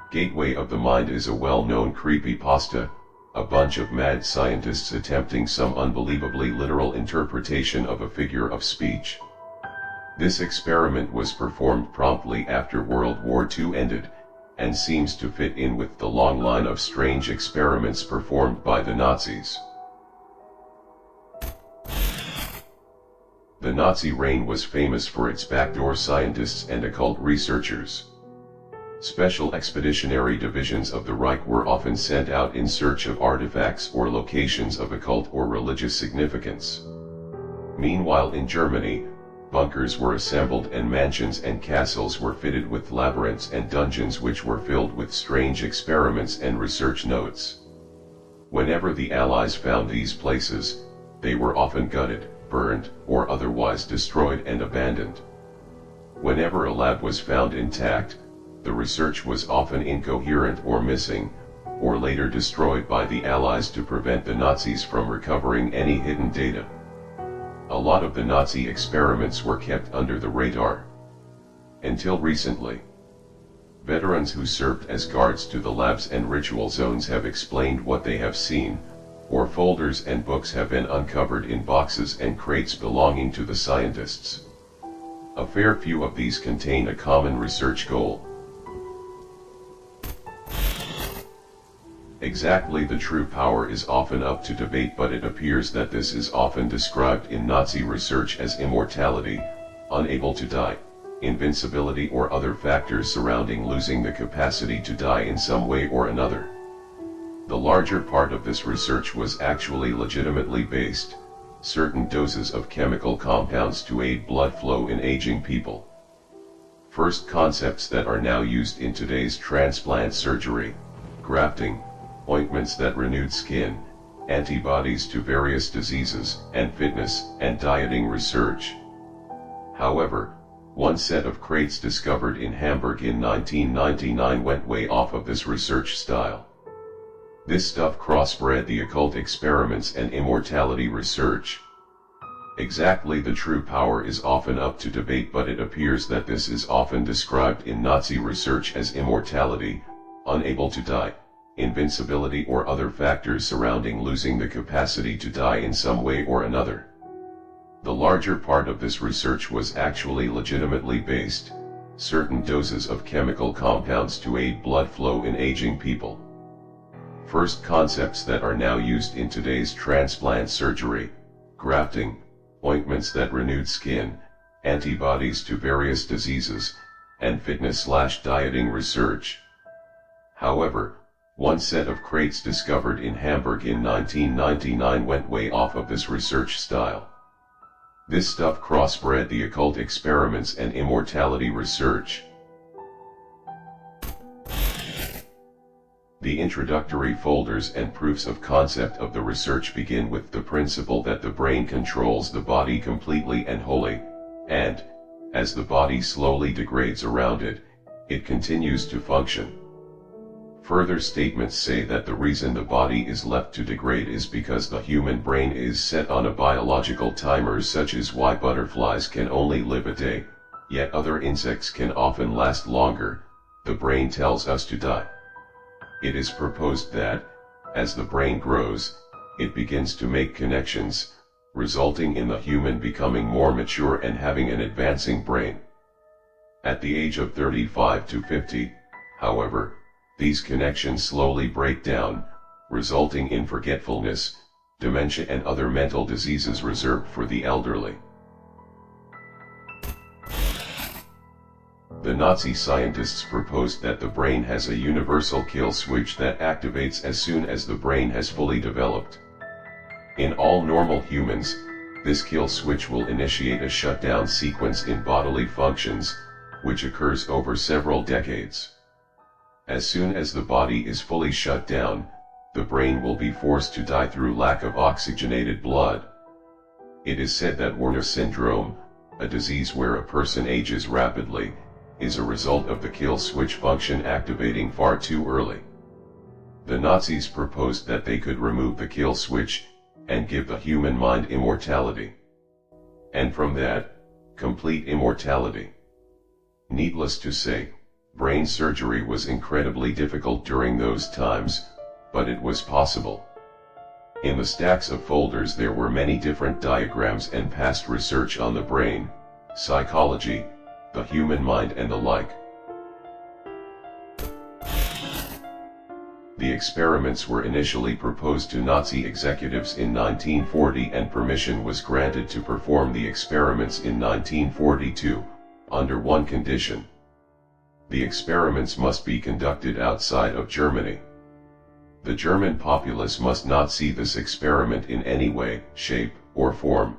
Gateway of the Mind is a well-known creepypasta, a bunch of mad scientists attempting some unbelievably literal interpretation of a figure of speech. This experiment was performed promptly after World War II ended, and seems to fit in with the long line of strange experiments performed by the Nazis. The Nazi reign was famous for its backdoor scientists and occult researchers. Special expeditionary divisions of the Reich were often sent out in search of artifacts or locations of occult or religious significance. Meanwhile, in Germany, bunkers were assembled and mansions and castles were fitted with labyrinths and dungeons which were filled with strange experiments and research notes. Whenever the Allies found these places, they were often gutted, burned, or otherwise destroyed and abandoned. Whenever a lab was found intact, the research was often incoherent or missing, or later destroyed by the Allies to prevent the Nazis from recovering any hidden data. A lot of the Nazi experiments were kept under the radar. Until recently. Veterans who served as guards to the labs and ritual zones have explained what they have seen, or folders and books have been uncovered in boxes and crates belonging to the scientists. A fair few of these contain a common research goal. Exactly the true power is often up to debate, but it appears that this is often described in Nazi research as immortality, unable to die, invincibility, or other factors surrounding losing the capacity to die in some way or another. The larger part of this research was actually legitimately based, certain doses of chemical compounds to aid blood flow in aging people. First concepts that are now used in today's transplant surgery, grafting, ointments that renewed skin, antibodies to various diseases, and fitness and dieting research. However, one set of crates discovered in Hamburg in 1999 went way off of this research style. This stuff crossbred the occult experiments and immortality research. Exactly the true power is often up to debate, but it appears that this is often described in Nazi research as immortality, unable to die, invincibility, or other factors surrounding losing the capacity to die in some way or another. The larger part of this research was actually legitimately based, certain doses of chemical compounds to aid blood flow in aging people. First concepts that are now used in today's transplant surgery, grafting, ointments that renewed skin, antibodies to various diseases, and fitness/dieting research. However, one set of crates discovered in Hamburg in 1999 went way off of this research style. This stuff crossbred the occult experiments and immortality research. The introductory folders and proofs of concept of the research begin with the principle that the brain controls the body completely and wholly, and, as the body slowly degrades around it, it continues to function. Further statements say that the reason the body is left to degrade is because the human brain is set on a biological timer, such as why butterflies can only live a day, yet other insects can often last longer. The brain tells us to die. It is proposed that, as the brain grows, it begins to make connections, resulting in the human becoming more mature and having an advancing brain. At the age of 35 to 50, however, these connections slowly break down, resulting in forgetfulness, dementia, and other mental diseases reserved for the elderly. The Nazi scientists proposed that the brain has a universal kill switch that activates as soon as the brain has fully developed. In all normal humans, this kill switch will initiate a shutdown sequence in bodily functions, which occurs over several decades. As soon as the body is fully shut down, the brain will be forced to die through lack of oxygenated blood. It is said that Werner syndrome, a disease where a person ages rapidly, is a result of the kill switch function activating far too early. The Nazis proposed that they could remove the kill switch, and give the human mind immortality. And from that, complete immortality. Needless to say, Brain surgery was incredibly difficult during those times, but it was possible. In the stacks of folders there were many different diagrams and past research on the brain, psychology, the human mind and the like. The experiments were initially proposed to Nazi executives in 1940 and permission was granted to perform the experiments in 1942, under one condition. The experiments must be conducted outside of Germany. The German populace must not see this experiment in any way, shape, or form.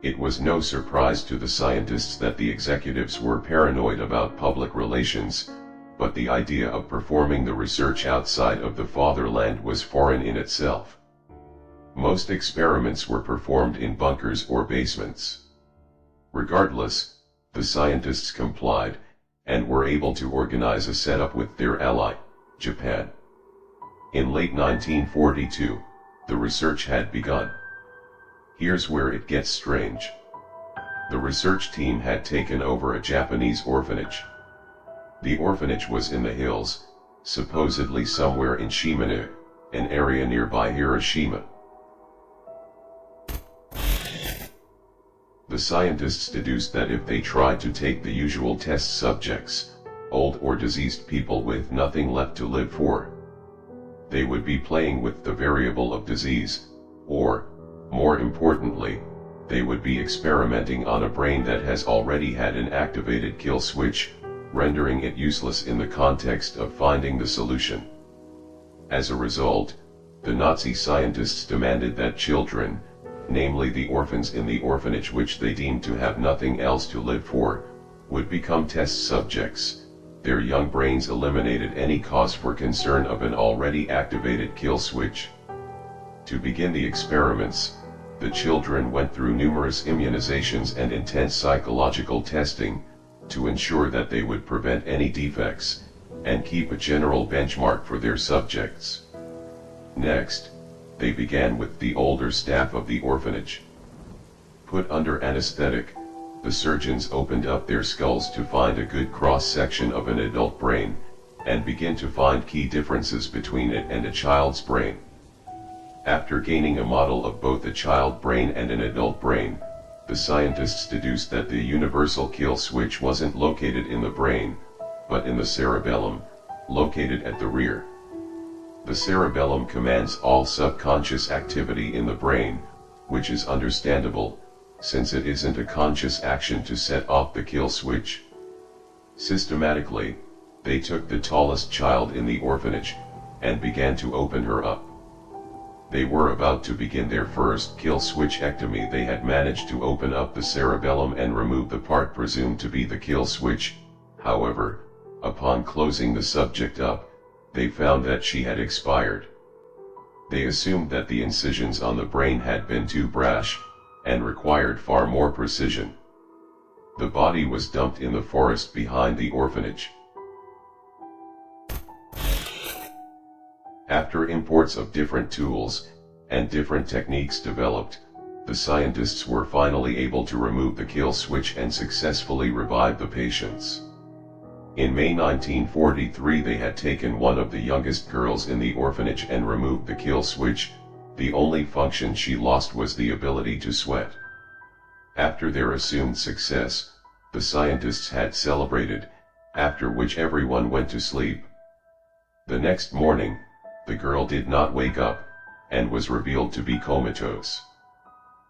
It was no surprise to the scientists that the executives were paranoid about public relations, but the idea of performing the research outside of the fatherland was foreign in itself. Most experiments were performed in bunkers or basements. Regardless, the scientists complied, and were able to organize a setup with their ally, Japan. In late 1942, the research had begun. Here's where it gets strange. The research team had taken over a Japanese orphanage. The orphanage was in the hills, supposedly somewhere in Shimane, an area nearby Hiroshima. The scientists deduced that if they tried to take the usual test subjects, old or diseased people with nothing left to live for, they would be playing with the variable of disease, or, more importantly, they would be experimenting on a brain that has already had an activated kill switch, rendering it useless in the context of finding the solution. As a result, the Nazi scientists demanded that children, namely the orphans in the orphanage which they deemed to have nothing else to live for, would become test subjects, their young brains eliminated any cause for concern of an already activated kill switch. To begin the experiments, the children went through numerous immunizations and intense psychological testing, to ensure that they would prevent any defects, and keep a general benchmark for their subjects. Next, they began with the older staff of the orphanage. Put under anesthetic, the surgeons opened up their skulls to find a good cross-section of an adult brain, and begin to find key differences between it and a child's brain. After gaining a model of both a child brain and an adult brain, the scientists deduced that the universal kill switch wasn't located in the brain, but in the cerebellum, located at the rear. The cerebellum commands all subconscious activity in the brain, which is understandable, since it isn't a conscious action to set off the kill switch. Systematically, they took the tallest child in the orphanage, and began to open her up. They were about to begin their first kill switchectomy. They had managed to open up the cerebellum and remove the part presumed to be the kill switch. However, upon closing the subject up, they found that she had expired. They assumed that the incisions on the brain had been too brash, and required far more precision. The body was dumped in the forest behind the orphanage. After imports of different tools, and different techniques developed, the scientists were finally able to remove the kill switch and successfully revive the patients. In May 1943 they had taken one of the youngest girls in the orphanage and removed the kill switch. The only function she lost was the ability to sweat. After their assumed success, the scientists had celebrated, after which everyone went to sleep. The next morning, the girl did not wake up, and was revealed to be comatose.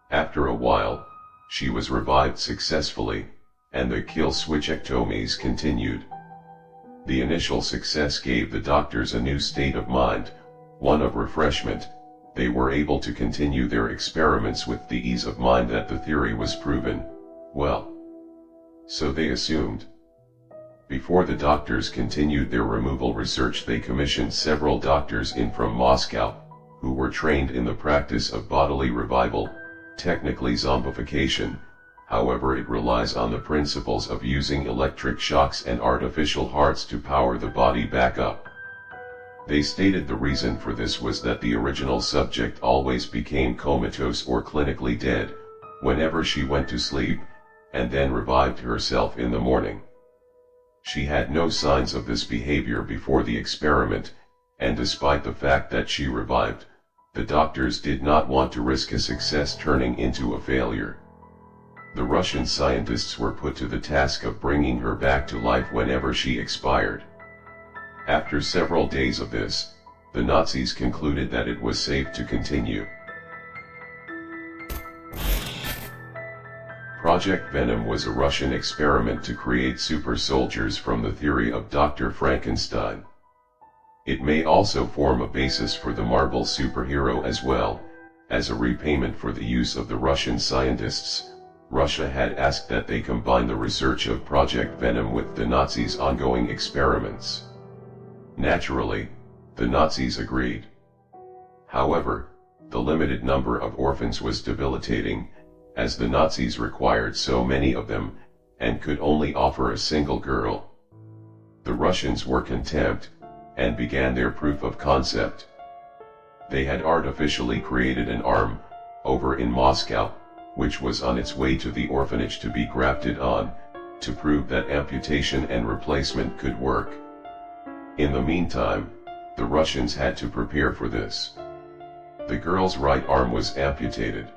After a while, she was revived successfully, and the kill switchectomies continued. The initial success gave the doctors a new state of mind, one of refreshment. They were able to continue their experiments with the ease of mind that the theory was proven, well. So they assumed. Before the doctors continued their removal research, they commissioned several doctors in from Moscow, who were trained in the practice of bodily revival, technically zombification. However, it relies on the principles of using electric shocks and artificial hearts to power the body back up. They stated the reason for this was that the original subject always became comatose or clinically dead, whenever she went to sleep, and then revived herself in the morning. She had no signs of this behavior before the experiment, and despite the fact that she revived, the doctors did not want to risk a success turning into a failure. The Russian scientists were put to the task of bringing her back to life whenever she expired. After several days of this, the Nazis concluded that it was safe to continue. Project Venom was a Russian experiment to create super soldiers from the theory of Dr. Frankenstein. It may also form a basis for the Marvel superhero as well. As a repayment for the use of the Russian scientists, Russia had asked that they combine the research of Project Venom with the Nazis' ongoing experiments. Naturally, the Nazis agreed. However, the limited number of orphans was debilitating, as the Nazis required so many of them, and could only offer a single girl. The Russians were content, and began their proof of concept. They had artificially created an arm, over in Moscow, which was on its way to the orphanage to be grafted on, to prove that amputation and replacement could work. In the meantime, the Russians had to prepare for this. The girl's right arm was amputated.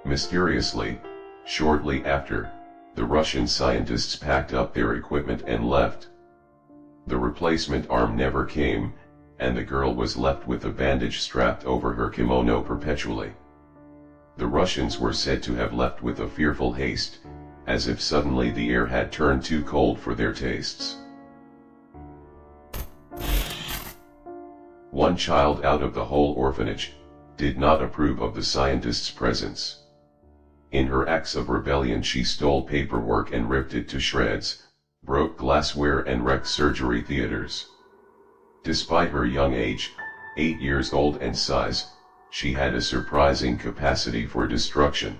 Mysteriously, shortly after, the Russian scientists packed up their equipment and left. The replacement arm never came, and the girl was left with a bandage strapped over her kimono perpetually. The Russians were said to have left with a fearful haste, as if suddenly the air had turned too cold for their tastes. One child out of the whole orphanage did not approve of the scientists' presence. In her acts of rebellion she stole paperwork and ripped it to shreds, broke glassware and wrecked surgery theaters. Despite her young age, 8 years old and size, she had a surprising capacity for destruction.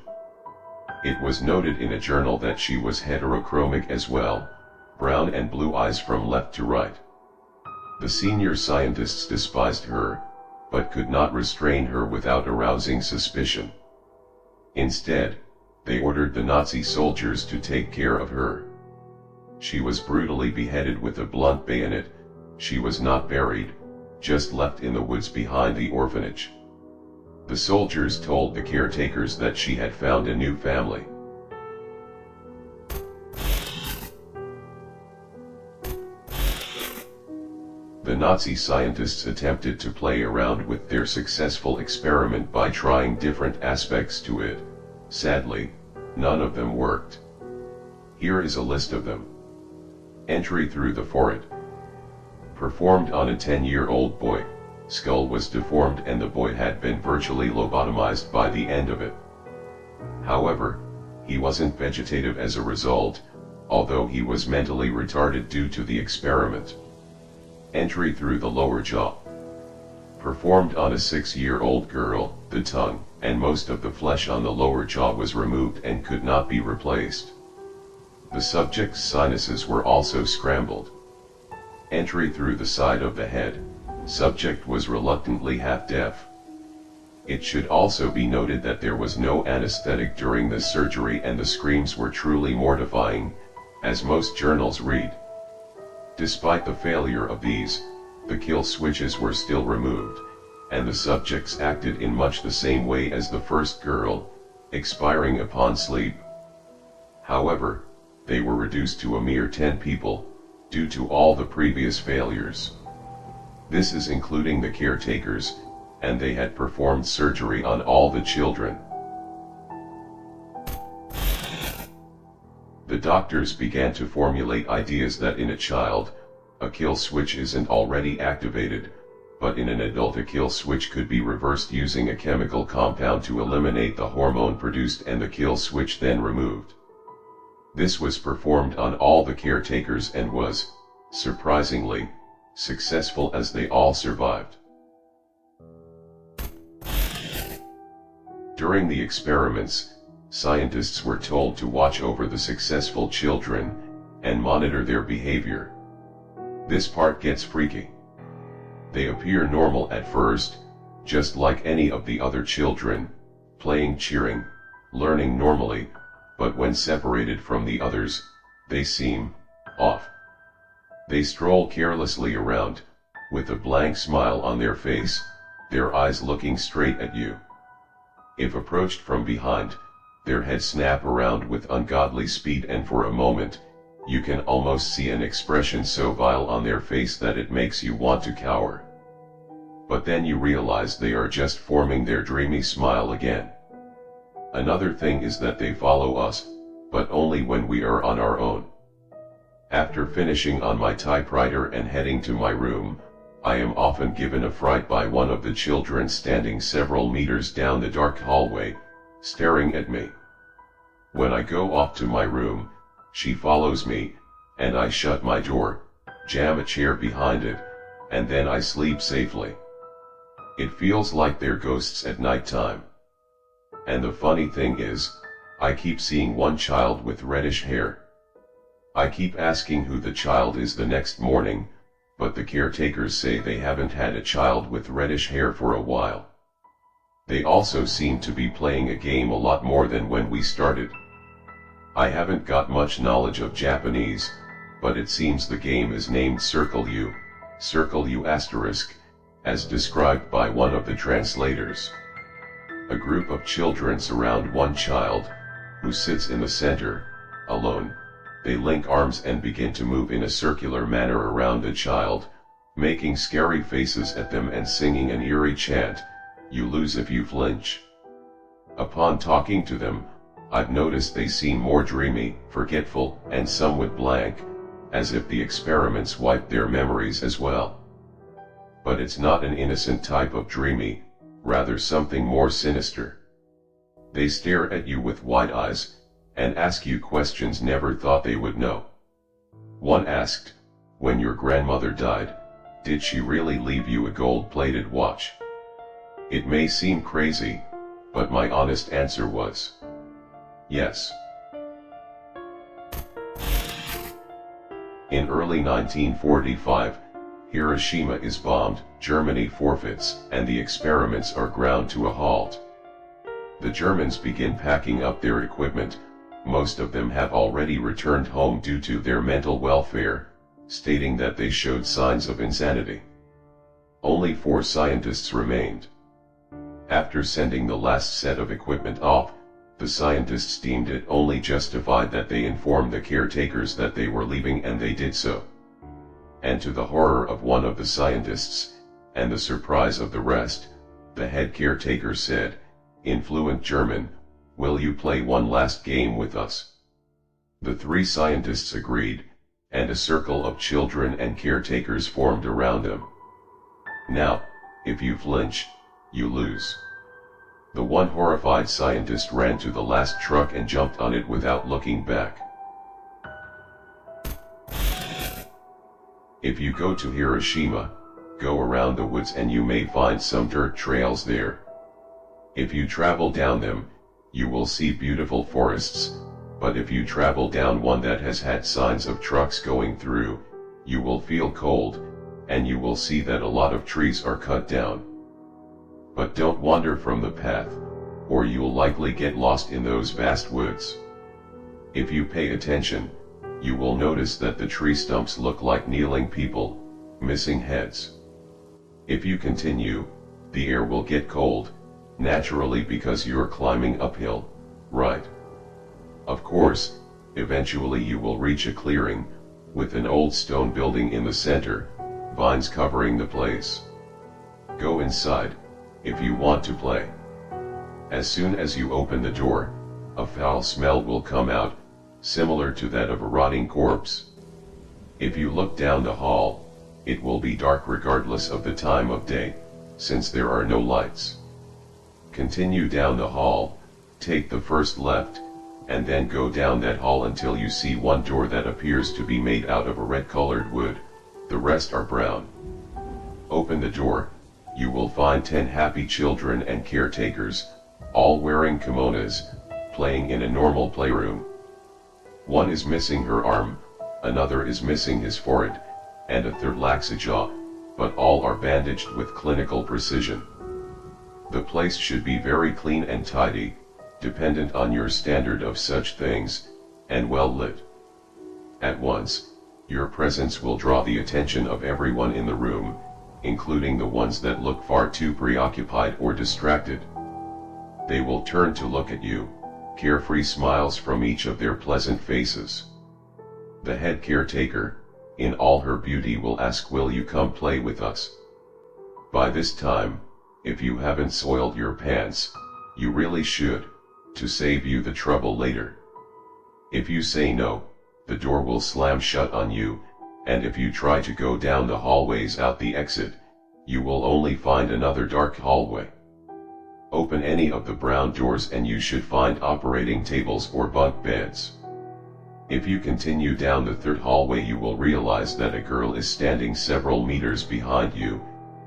It was noted in a journal that she was heterochromic as well, brown and blue eyes from left to right. The senior scientists despised her, but could not restrain her without arousing suspicion. Instead, they ordered the Nazi soldiers to take care of her. She was brutally beheaded with a blunt bayonet. She was not buried, just left in the woods behind the orphanage. The soldiers told the caretakers that she had found a new family. The Nazi scientists attempted to play around with their successful experiment by trying different aspects to it. Sadly, none of them worked. Here is a list of them. Entry through the forehead. Performed on a 10-year-old boy. Skull was deformed and the boy had been virtually lobotomized by the end of it. However, he wasn't vegetative as a result, although he was mentally retarded due to the experiment. Entry through the lower jaw. Performed on a 6-year-old girl, the tongue and most of the flesh on the lower jaw was removed and could not be replaced. The subject's sinuses were also scrambled. Entry through the side of the head. Subject was reluctantly half-deaf. It should also be noted that there was no anesthetic during this surgery and the screams were truly mortifying, as most journals read. Despite the failure of these, the kill switches were still removed, and the subjects acted in much the same way as the first girl, expiring upon sleep. However, they were reduced to a mere 10 people, due to all the previous failures. This is including the caretakers, and they had performed surgery on all the children. The doctors began to formulate ideas that in a child, a kill switch isn't already activated, but in an adult a kill switch could be reversed using a chemical compound to eliminate the hormone produced and the kill switch then removed. This was performed on all the caretakers and was, surprisingly, successful as they all survived. During the experiments, scientists were told to watch over the successful children, and monitor their behavior. This part gets freaky. They appear normal at first, just like any of the other children, playing, cheering, learning normally, but when separated from the others, they seem off. They stroll carelessly around, with a blank smile on their face, their eyes looking straight at you. If approached from behind, their heads snap around with ungodly speed, and for a moment, you can almost see an expression so vile on their face that it makes you want to cower. But then you realize they are just forming their dreamy smile again. Another thing is that they follow us, but only when we are on our own. After finishing on my typewriter and heading to my room, I am often given a fright by one of the children standing several meters down the dark hallway, staring at me. When I go off to my room, she follows me, and I shut my door, jam a chair behind it, and then I sleep safely. It feels like they're ghosts at nighttime. And the funny thing is, I keep seeing one child with reddish hair. I keep asking who the child is the next morning, but the caretakers say they haven't had a child with reddish hair for a while. They also seem to be playing a game a lot more than when we started. I haven't got much knowledge of Japanese, but it seems the game is named Circle U asterisk, as described by one of the translators. A group of children surround one child, who sits in the center, alone. They link arms and begin to move in a circular manner around the child, making scary faces at them and singing an eerie chant, "You lose if you flinch." Upon talking to them, I've noticed they seem more dreamy, forgetful, and somewhat blank, as if the experiments wiped their memories as well. But it's not an innocent type of dreamy, rather something more sinister. They stare at you with wide eyes, and ask you questions never thought they would know. One asked, "When your grandmother died, did she really leave you a gold-plated watch?" It may seem crazy, but my honest answer was, yes. In early 1945, Hiroshima is bombed, Germany forfeits, and the experiments are ground to a halt. The Germans begin packing up their equipment. Most of them have already returned home due to their mental welfare, stating that they showed signs of insanity. Only 4 scientists remained. After sending the last set of equipment off, the scientists deemed it only justified that they inform the caretakers that they were leaving, and they did so. And to the horror of one of the scientists, and the surprise of the rest, the head caretaker said, in fluent German, "Will you play one last game with us?" The 3 scientists agreed, and a circle of children and caretakers formed around them. "Now, if you flinch, you lose." The one horrified scientist ran to the last truck and jumped on it without looking back. If you go to Hiroshima, go around the woods and you may find some dirt trails there. If you travel down them, you will see beautiful forests, but if you travel down one that has had signs of trucks going through, you will feel cold, and you will see that a lot of trees are cut down. But don't wander from the path, or you'll likely get lost in those vast woods. If you pay attention, you will notice that the tree stumps look like kneeling people, missing heads. If you continue, the air will get cold, naturally, because you're climbing uphill, right? Of course, eventually you will reach a clearing, with an old stone building in the center, vines covering the place. Go inside, if you want to play. As soon as you open the door, a foul smell will come out, similar to that of a rotting corpse. If you look down the hall, it will be dark regardless of the time of day, since there are no lights. Continue down the hall, take the first left, and then go down that hall until you see one door that appears to be made out of a red-colored wood, the rest are brown. Open the door, you will find 10 happy children and caretakers, all wearing kimonos, playing in a normal playroom. One is missing her arm, another is missing his forehead, and a third lacks a jaw, but all are bandaged with clinical precision. The place should be very clean and tidy, dependent on your standard of such things, and well lit. At once, Your presence will draw the attention of everyone in the room, including the ones that look far too preoccupied or distracted. They will turn to look at you, carefree smiles from each of their pleasant faces. The head caretaker, in all her beauty, will ask, "Will you come play with us?" By this time, if you haven't soiled your pants, you really should, to save you the trouble later. If you say no, the door will slam shut on you, and if you try to go down the hallways out the exit, you will only find another dark hallway. Open any of the brown doors and you should find operating tables or bunk beds. If you continue down the third hallway, you will realize that a girl is standing several meters behind you,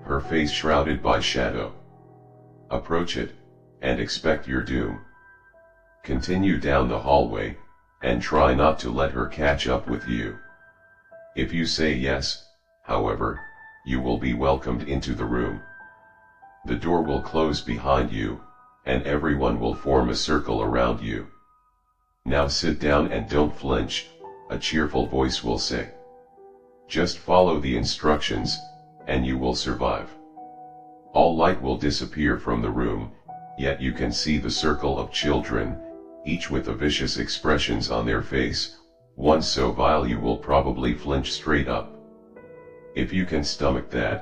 her face shrouded by shadow. Approach it, and expect your doom. Continue down the hallway, and try not to let her catch up with you. If you say yes, however, you will be welcomed into the room. The door will close behind you, and everyone will form a circle around you. "Now sit down and don't flinch," a cheerful voice will say. "Just follow the instructions, and you will survive." All light will disappear from the room, yet you can see the circle of children, each with a vicious expressions on their face, one so vile you will probably flinch straight up. If you can stomach that,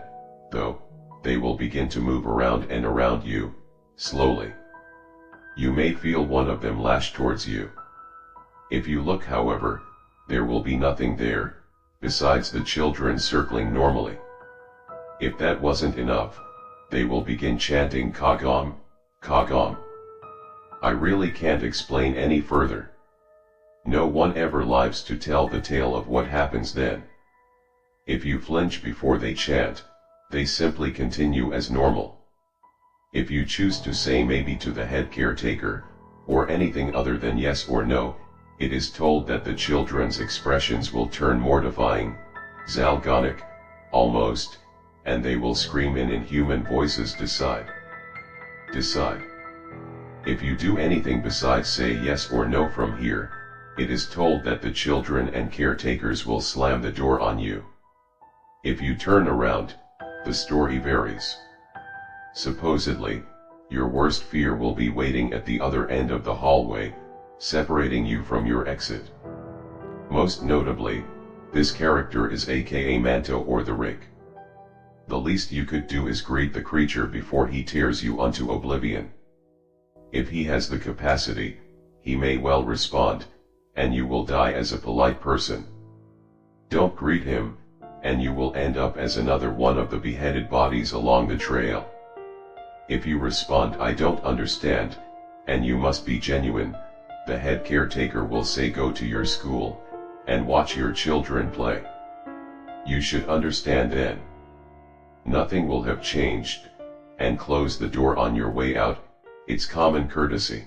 though, they will begin to move around and around you, slowly. You may feel one of them lash towards you. If you look, however, there will be nothing there, besides the children circling normally. If that wasn't enough, they will begin chanting Kagome, Kagome. I really can't explain any further. No one ever lives to tell the tale of what happens then. If you flinch before they chant, they simply continue as normal. If you choose to say maybe to the head caretaker, or anything other than yes or no, it is told that the children's expressions will turn mortifying, zalgonic, almost, and they will scream in inhuman voices, "Decide! Decide!" If you do anything besides say yes or no from here, it is told that the children and caretakers will slam the door on you. If you turn around, the story varies. Supposedly, your worst fear will be waiting at the other end of the hallway, separating you from your exit. Most notably, this character is aka Manto or the Rick. The least you could do is greet the creature before he tears you unto oblivion. If he has the capacity, he may well respond, and you will die as a polite person. Don't greet him, and you will end up as another one of the beheaded bodies along the trail. If you respond, "I don't understand," and you must be genuine, the head caretaker will say, "Go to your school, and watch your children play." You should understand then. Nothing will have changed, and close the door on your way out. It's common courtesy.